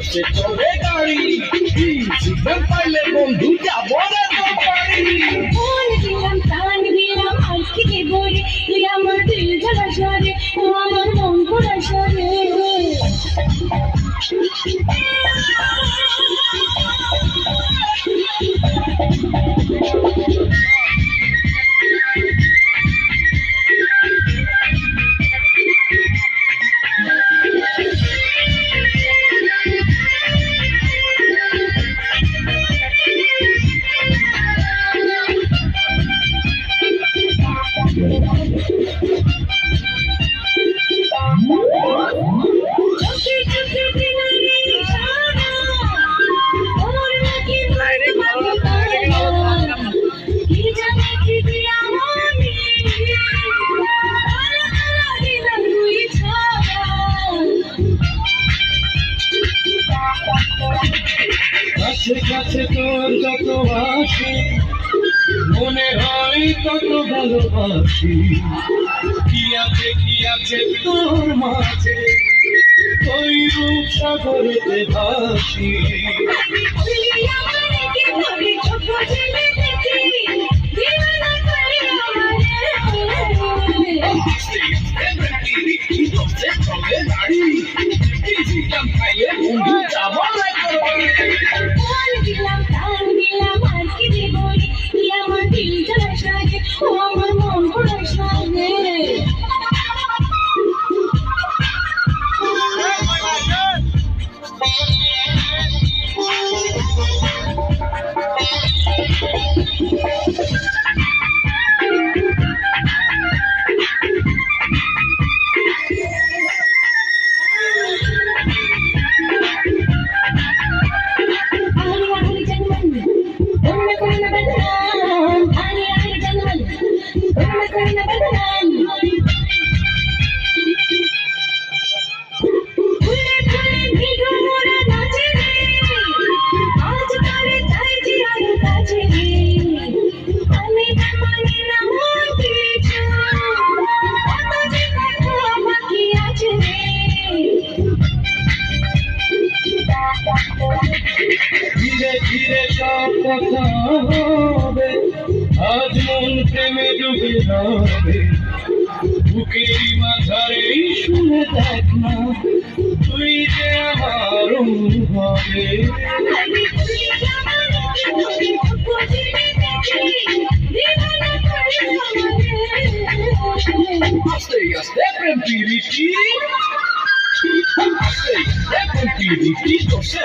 Se chore গাড়ি জীবন পাইলে বন্ধু যাব রে বাড়ি মন দিলাম প্রাণ দিলাম আর কি দেব রে তুই আমার দিল জ্বালা সরে ও আমার মন পোড়া সরে কাছে তোর যত আসি মনে হয় তত ভালোবাসি কি আছে তোর মাঝে ওই রূপ সাগরেতে ভাসি ধীরে ধীরে সব কথা হবে আজ মন প্রেমে ডুবে যাবে বুকের মাঝারে শুনে দেখ না তুই যে আমার হবে আস্তে আস্তে প্রেম পিরিতি আস্তে প্রেম পিরিতি তো সে